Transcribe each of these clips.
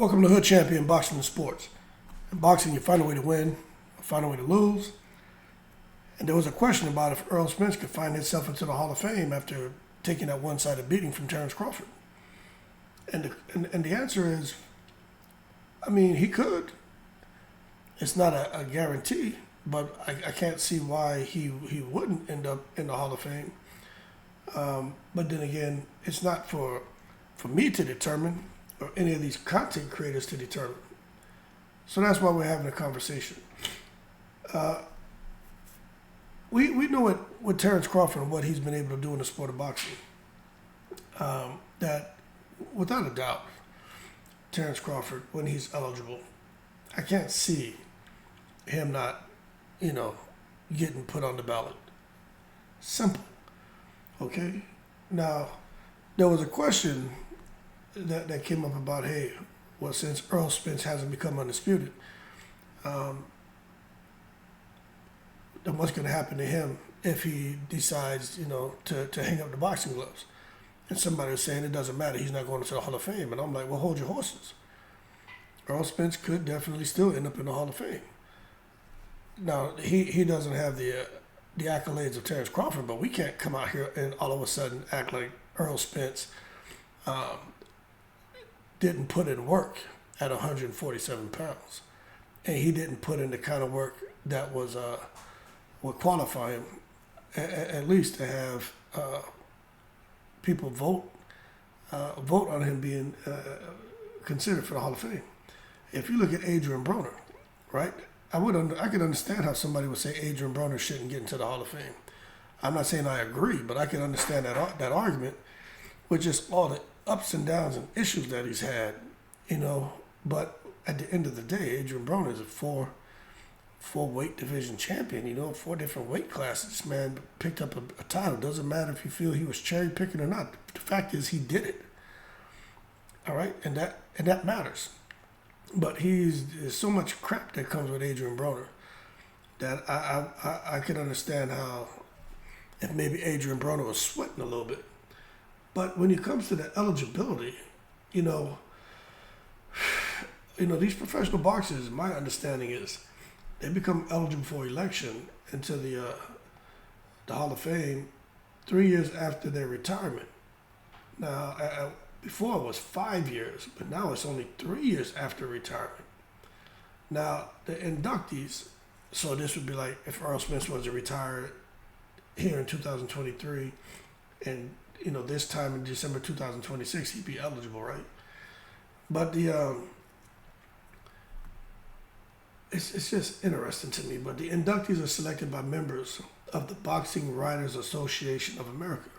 Welcome to Hood Champion Boxing and Sports. In boxing, you find a way to win, or find a way to lose. And there was a question about if Errol Spence could find himself into the Hall of Fame after taking that one-sided beating from Terrence Crawford. And the answer is, he could. It's not a guarantee, but I can't see why he wouldn't end up in the Hall of Fame. But then again, it's not for me to determine or any of these content creators to determine. So that's why we're having a conversation. We know with Terrence Crawford and what he's been able to do in the sport of boxing. That without a doubt, Terrence Crawford, when he's eligible, I can't see him not, getting put on the ballot. Simple. Okay? Now, there was a question that came up about, since Errol Spence hasn't become undisputed, then what's going to happen to him if he decides, to hang up the boxing gloves? And somebody was saying it doesn't matter, he's not going into the Hall of Fame. And I'm like, well, hold your horses. Errol Spence could definitely still end up in the Hall of Fame. Now, he doesn't have the accolades of Terrence Crawford, but we can't come out here and all of a sudden act like Errol Spence didn't put in work at 147 pounds. And he didn't put in the kind of work that would qualify him, at least to have people vote on him being considered for the Hall of Fame. If you look at Adrian Broner, right? I could understand how somebody would say Adrian Broner shouldn't get into the Hall of Fame. I'm not saying I agree, but I can understand that argument with just all the ups and downs and issues that he's had, But at the end of the day, Adrian Broner is a four weight division champion, 4 different weight classes. This man picked up a title. Doesn't matter if you feel he was cherry picking or not. The fact is he did it. All right, and that matters. But there's so much crap that comes with Adrian Broner that I could understand how if maybe Adrian Broner was sweating a little bit. But when it comes to the eligibility, these professional boxers, my understanding is they become eligible for election into the Hall of Fame 3 years after their retirement. Now, before it was 5 years, but now it's only 3 years after retirement. Now, the inductees, so this would be like if Errol Spence was to retire here in 2023 and this time in December 2026, he'd be eligible, right? But it's just interesting to me. But the inductees are selected by members of the Boxing Writers Association of America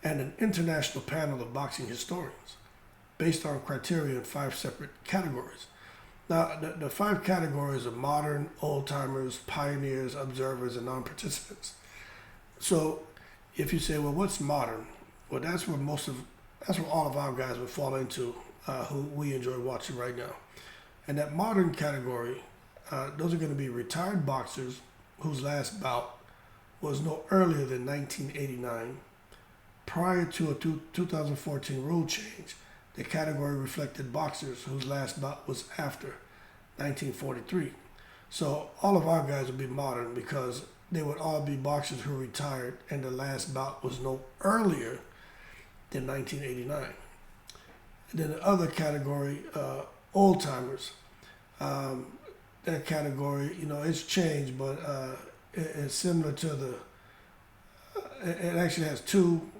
and an international panel of boxing historians based on criteria in 5 separate categories. Now, the 5 categories are modern, old-timers, pioneers, observers, and non-participants. So if you say, well, what's modern? Well, that's where all of our guys would fall into, who we enjoy watching right now. And that modern category, those are going to be retired boxers whose last bout was no earlier than 1989. Prior to a 2014 rule change, the category reflected boxers whose last bout was after 1943. So all of our guys would be modern because they would all be boxers who retired and the last bout was no earlier than 1989. And then the other category, old timers. That category, it's changed, but it's similar to it actually has two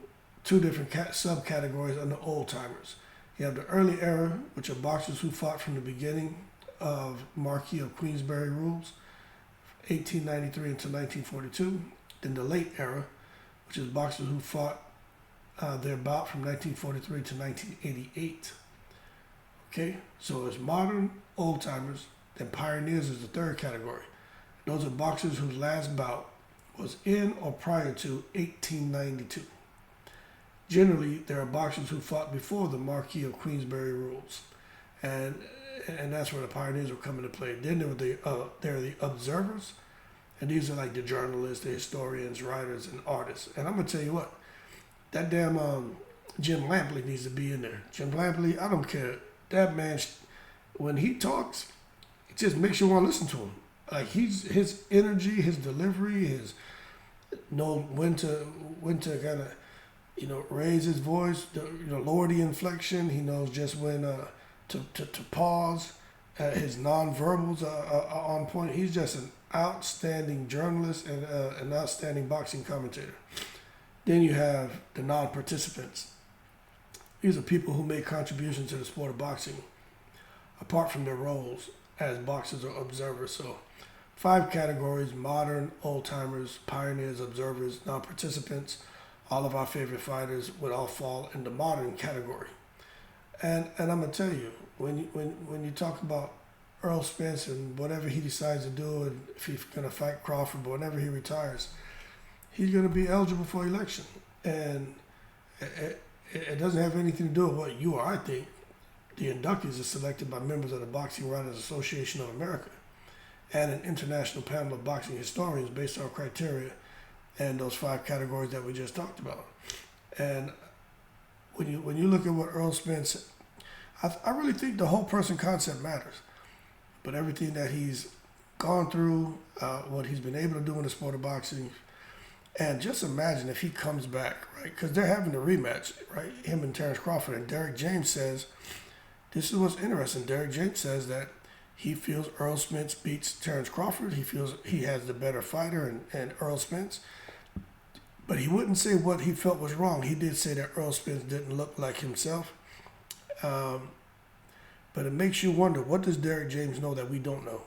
different subcategories under old timers. You have the early era, which are boxers who fought from the beginning of Marquis of Queensberry rules, 1893 until 1942. Then the late era, which is boxers who fought their bout from 1943 to 1988. Okay, so it's modern, old timers, then pioneers is the third category. Those are boxers whose last bout was in or prior to 1892. Generally, there are boxers who fought before the Marquis of Queensberry rules, and that's where the pioneers will come into play. Then there are the observers, and these are like the journalists, the historians, writers, and artists. And I'm gonna tell you what, that damn Jim Lampley needs to be in there. Jim Lampley, I don't care that man, when he talks, it just makes you want to listen to him. Like his energy, his delivery, his know when to kind of raise his voice, lower the inflection. He knows just when to pause. His nonverbals are on point. He's just an outstanding journalist and an outstanding boxing commentator. Then you have the non-participants. These are people who make contributions to the sport of boxing, apart from their roles as boxers or observers. So 5 categories: modern, old-timers, pioneers, observers, non-participants. All of our favorite fighters would all fall in the modern category. And I'm going to tell you, when you talk about Errol Spence and whatever he decides to do, and if he's going to fight Crawford, but whenever he retires, he's going to be eligible for election. And it doesn't have anything to do with what you or I think. The inductees are selected by members of the Boxing Writers Association of America and an international panel of boxing historians based on criteria and those 5 categories that we just talked about. And when you look at what Errol Spence, I really think the whole person concept matters. But everything that he's gone through, what he's been able to do in the sport of boxing, and just imagine if he comes back, right? Because they're having a rematch, right? Him and Terrence Crawford. And Derek James says, this is what's interesting. Derek James says that he feels Errol Spence beats Terrence Crawford. He feels he has the better fighter and Errol Spence. But he wouldn't say what he felt was wrong. He did say that Errol Spence didn't look like himself. But it makes you wonder, what does Derek James know that we don't know?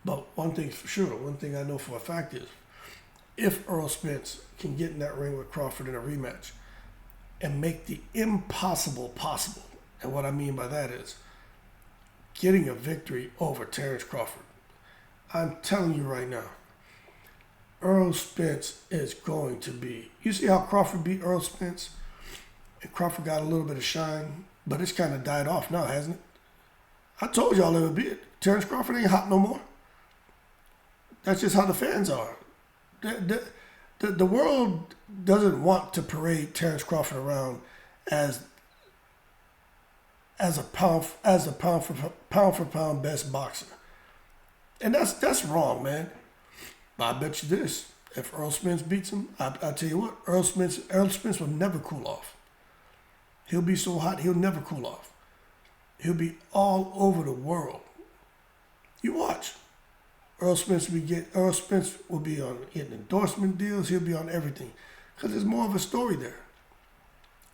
But one thing's for sure, one thing I know for a fact is, if Errol Spence can get in that ring with Crawford in a rematch and make the impossible possible, and what I mean by that is getting a victory over Terrence Crawford, I'm telling you right now, Errol Spence is going to be... You see how Crawford beat Errol Spence? And Crawford got a little bit of shine, but it's kind of died off now, hasn't it? I told y'all it would be it. Terrence Crawford ain't hot no more. That's just how the fans are. The world doesn't want to parade Terrence Crawford around as a pound for pound best boxer, and that's wrong, man. But I bet you this: if Errol Spence beats him, I tell you what, Errol Spence will never cool off. He'll be so hot, he'll never cool off. He'll be all over the world. You watch. Errol Spence will be on getting endorsement deals. He'll be on everything because there's more of a story there.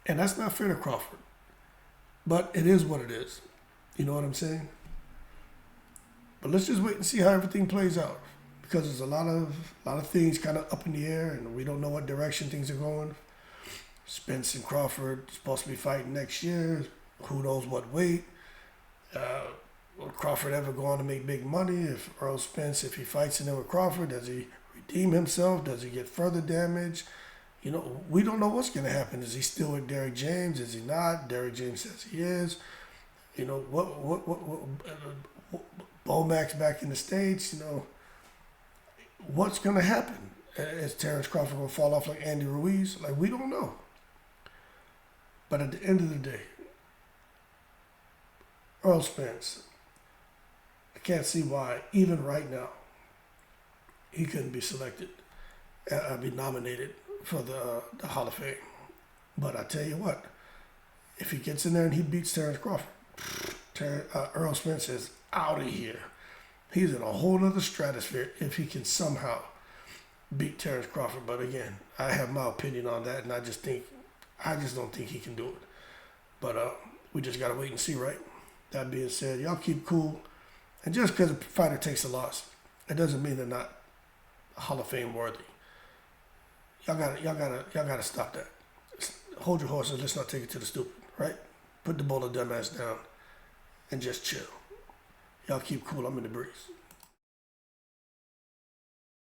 And that's not fair to Crawford. But it is what it is. You know what I'm saying? But let's just wait and see how everything plays out, because there's a lot of things kind of up in the air, and we don't know what direction things are going. Spence and Crawford supposed to be fighting next year. Who knows what weight? Will Crawford ever go on to make big money? If Errol Spence, if he fights in there with Crawford, does he redeem himself? Does he get further damage? You know, we don't know what's going to happen. Is he still with Derek James? Is he not? Derek James says he is. You know, Bomax back in the States, you know, what's going to happen? Is Terrence Crawford going to fall off like Andy Ruiz? Like, we don't know. But at the end of the day, Errol Spence, I can't see why, even right now, he couldn't be selected, be nominated for the Hall of Fame. But I tell you what, if he gets in there and he beats Terrence Crawford, Errol Spence is out of here. He's in a whole other stratosphere if he can somehow beat Terrence Crawford. But again, I have my opinion on that, and I just don't think he can do it. But we just got to wait and see, right? That being said, y'all keep cool. And just because a fighter takes a loss, it doesn't mean they're not Hall of Fame worthy. Y'all gotta stop that. Hold your horses. Let's not take it to the stupid, right? Put the bowl of dumbass down and just chill. Y'all keep cool. I'm in the breeze.